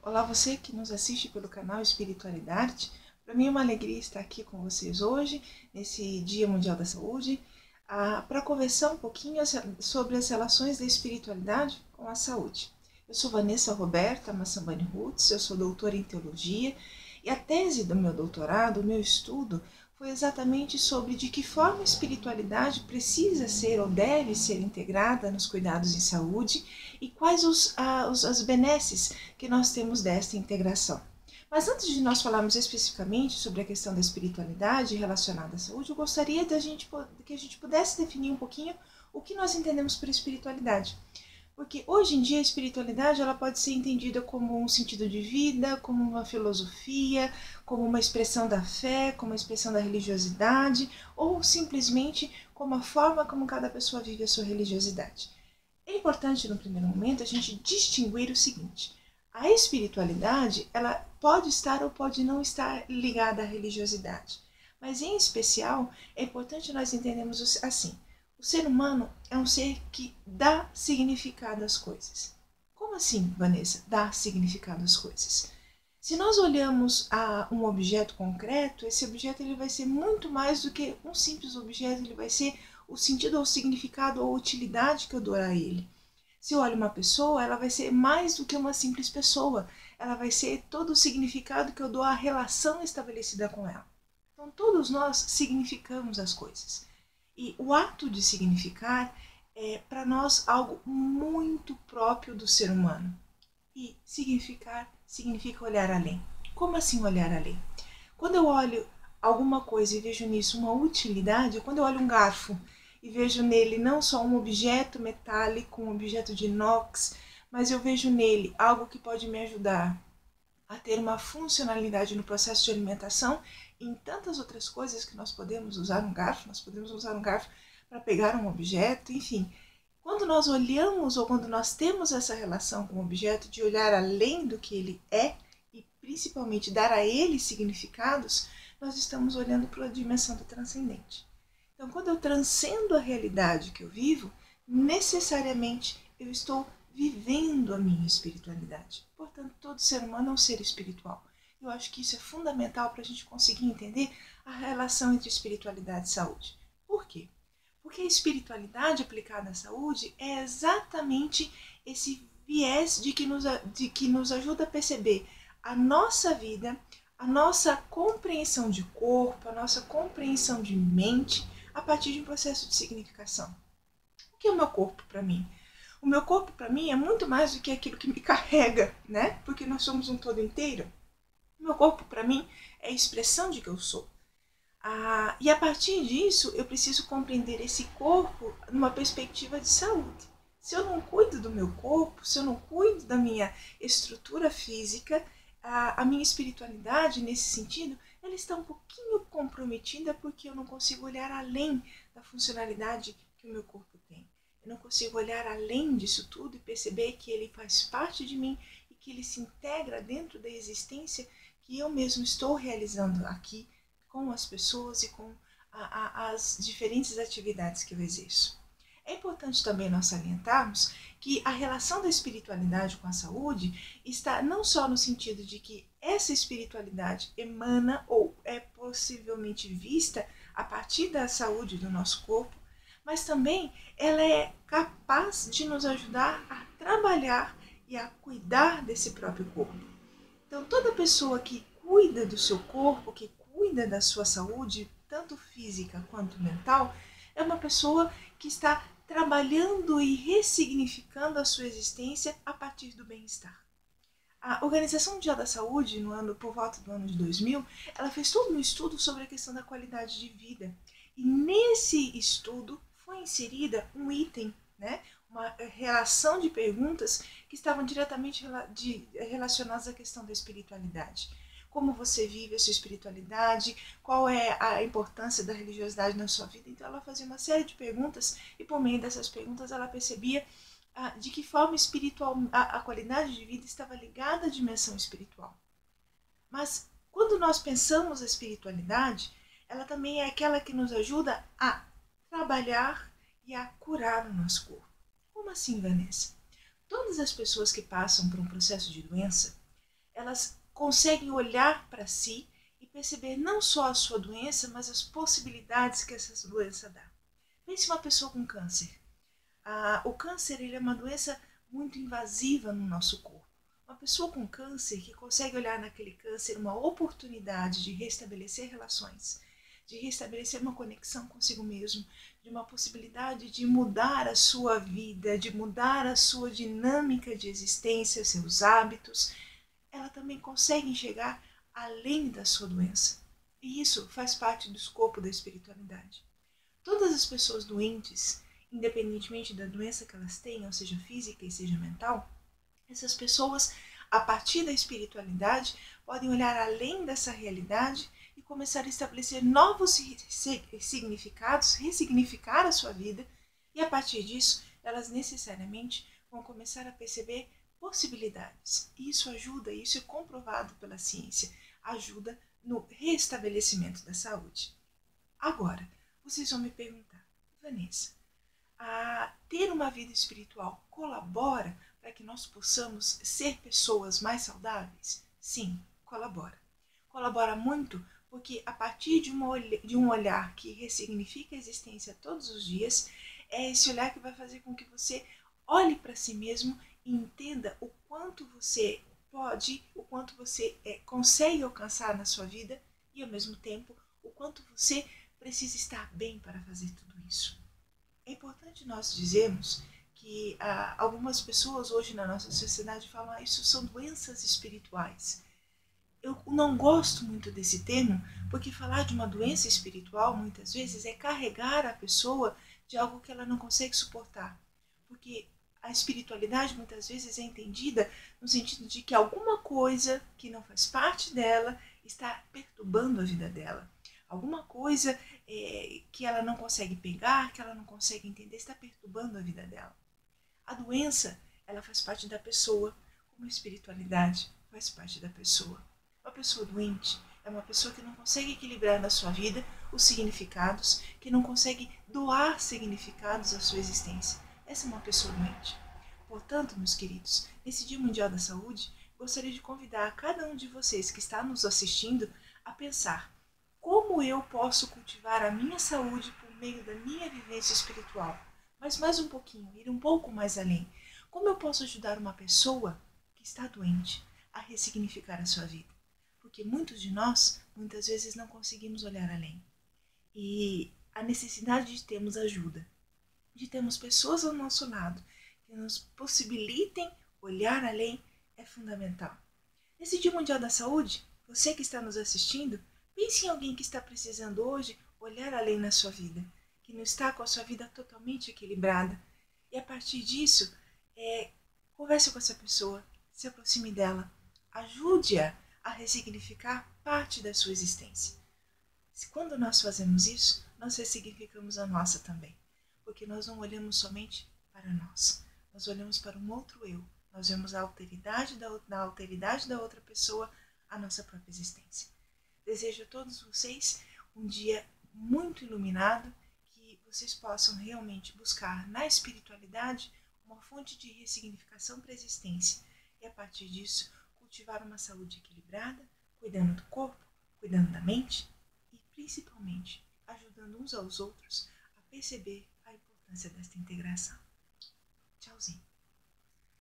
Olá, você que nos assiste pelo canal Espiritualidade. Para mim é uma alegria estar aqui com vocês hoje, nesse Dia Mundial da Saúde, para conversar um pouquinho sobre as relações da espiritualidade com a saúde. Eu sou Vanessa Roberta Massambani Roots, eu sou doutora em Teologia e a tese do meu doutorado, o meu estudo, foi exatamente sobre de que forma a espiritualidade precisa ser ou deve ser integrada nos cuidados em saúde e quais as benesses que nós temos desta integração. Mas antes de nós falarmos especificamente sobre a questão da espiritualidade relacionada à saúde, eu gostaria que a gente pudesse definir um pouquinho o que nós entendemos por espiritualidade. Porque hoje em dia a espiritualidade ela pode ser entendida como um sentido de vida, como uma filosofia, como uma expressão da fé, como uma expressão da religiosidade, ou simplesmente como a forma como cada pessoa vive a sua religiosidade. É importante no primeiro momento a gente distinguir o seguinte: a espiritualidade ela pode estar ou pode não estar ligada à religiosidade, mas em especial é importante nós entendermos assim: o ser humano é um ser que dá significado às coisas. Como assim, Vanessa, dar significado às coisas? Se nós olhamos a um objeto concreto, esse objeto ele vai ser muito mais do que um simples objeto, ele vai ser o sentido ou o significado ou a utilidade que eu dou a ele. Se eu olho uma pessoa, ela vai ser mais do que uma simples pessoa, ela vai ser todo o significado que eu dou à relação estabelecida com ela. Então todos nós significamos as coisas. E o ato de significar é para nós algo muito próprio do ser humano. E significar significa olhar além. Como assim olhar além? Quando eu olho alguma coisa e vejo nisso uma utilidade, quando eu olho um garfo e vejo nele não só um objeto metálico, um objeto de inox, mas eu vejo nele algo que pode me ajudar a ter uma funcionalidade no processo de alimentação e em tantas outras coisas que nós podemos usar um garfo, para pegar um objeto, enfim. Quando nós olhamos ou quando nós temos essa relação com o objeto de olhar além do que ele é e principalmente dar a ele significados, nós estamos olhando para a dimensão do transcendente. Então, quando eu transcendo a realidade que eu vivo, necessariamente eu estou vivendo a minha espiritualidade. Portanto, todo ser humano é um ser espiritual. Eu acho que isso é fundamental para a gente conseguir entender a relação entre espiritualidade e saúde. Por quê? Porque a espiritualidade aplicada à saúde é exatamente esse viés de que nos ajuda a perceber a nossa vida, a nossa compreensão de corpo, a nossa compreensão de mente a partir de um processo de significação. O que é o meu corpo para mim? O meu corpo para mim é muito mais do que aquilo que me carrega, né? Porque nós somos um todo inteiro. O meu corpo para mim é a expressão de que eu sou. E a partir disso, eu preciso compreender esse corpo numa perspectiva de saúde. Se eu não cuido do meu corpo, se eu não cuido da minha estrutura física, a minha espiritualidade, nesse sentido, ela está um pouquinho comprometida porque eu não consigo olhar além da funcionalidade que o meu corpo tem. Eu não consigo olhar além disso tudo e perceber que ele faz parte de mim e que ele se integra dentro da existência que eu mesmo estou realizando aqui com as pessoas e com as diferentes atividades que eu exerço. É importante também nós salientarmos que a relação da espiritualidade com a saúde está não só no sentido de que essa espiritualidade emana ou é possivelmente vista a partir da saúde do nosso corpo, mas também ela é capaz de nos ajudar a trabalhar e a cuidar desse próprio corpo. Então, toda pessoa que cuida do seu corpo, que cuida da sua saúde, tanto física quanto mental, é uma pessoa que está trabalhando e ressignificando a sua existência a partir do bem-estar. A Organização Mundial da Saúde, por volta do ano de 2000, ela fez todo um estudo sobre a questão da qualidade de vida. E nesse estudo foi inserida um item, né, uma relação de perguntas que estavam diretamente relacionadas à questão da espiritualidade. Como você vive a sua espiritualidade, qual é a importância da religiosidade na sua vida. Então ela fazia uma série de perguntas e por meio dessas perguntas ela percebia de que forma espiritual a qualidade de vida estava ligada à dimensão espiritual. Mas quando nós pensamos a espiritualidade, ela também é aquela que nos ajuda a trabalhar e a curar o nosso corpo. Como assim, Vanessa? Todas as pessoas que passam por um processo de doença, elas conseguem olhar para si e perceber não só a sua doença, mas as possibilidades que essa doença dá. Pense uma pessoa com câncer. O câncer ele é uma doença muito invasiva no nosso corpo. Uma pessoa com câncer que consegue olhar naquele câncer uma oportunidade de restabelecer relações, de restabelecer uma conexão consigo mesmo, de uma possibilidade de mudar a sua vida, de mudar a sua dinâmica de existência, seus hábitos, ela também consegue enxergar além da sua doença. E isso faz parte do escopo da espiritualidade. Todas as pessoas doentes, independentemente da doença que elas tenham, seja física e seja mental, essas pessoas, a partir da espiritualidade, podem olhar além dessa realidade e começar a estabelecer novos significados, ressignificar a sua vida, e a partir disso, elas necessariamente vão começar a perceber possibilidades. E isso ajuda, isso é comprovado pela ciência, ajuda no restabelecimento da saúde. Agora, vocês vão me perguntar, Vanessa, ter uma vida espiritual colabora para que nós possamos ser pessoas mais saudáveis? Sim, colabora. Colabora muito porque a partir de um olhar que ressignifica a existência todos os dias, é esse olhar que vai fazer com que você olhe para si mesmo e entenda o quanto você pode, o quanto você consegue alcançar na sua vida e ao mesmo tempo o quanto você precisa estar bem para fazer tudo isso. É importante nós dizermos que algumas pessoas hoje na nossa sociedade falam isso são doenças espirituais. Eu não gosto muito desse termo, porque falar de uma doença espiritual muitas vezes é carregar a pessoa de algo que ela não consegue suportar. Porque a espiritualidade muitas vezes é entendida no sentido de que alguma coisa que não faz parte dela está perturbando a vida dela. Alguma coisa que ela não consegue pegar, que ela não consegue entender, está perturbando a vida dela. A doença, ela faz parte da pessoa, como a espiritualidade faz parte da pessoa. Uma pessoa doente é uma pessoa que não consegue equilibrar na sua vida os significados, que não consegue doar significados à sua existência. Essa é uma pessoa doente. Portanto, meus queridos, nesse Dia Mundial da Saúde, gostaria de convidar cada um de vocês que está nos assistindo a pensar como eu posso cultivar a minha saúde por meio da minha vivência espiritual. Mas mais um pouquinho, ir um pouco mais além. Como eu posso ajudar uma pessoa que está doente a ressignificar a sua vida? Porque muitos de nós, muitas vezes, não conseguimos olhar além. E a necessidade de termos ajuda, de termos pessoas ao nosso lado que nos possibilitem olhar além é fundamental. Nesse Dia Mundial da Saúde, você que está nos assistindo, pense em alguém que está precisando hoje olhar além na sua vida, que não está com a sua vida totalmente equilibrada. E a partir disso, converse com essa pessoa, se aproxime dela, ajude-a a ressignificar parte da sua existência. Quando nós fazemos isso, nós ressignificamos a nossa também, porque nós não olhamos somente para nós, nós olhamos para um outro eu, nós vemos a alteridade da outra pessoa, a nossa própria existência. Desejo a todos vocês um dia muito iluminado, que vocês possam realmente buscar na espiritualidade uma fonte de ressignificação para a existência e a partir disso cultivar uma saúde equilibrada, cuidando do corpo, cuidando da mente e principalmente ajudando uns aos outros a perceber a importância desta integração. Tchauzinho.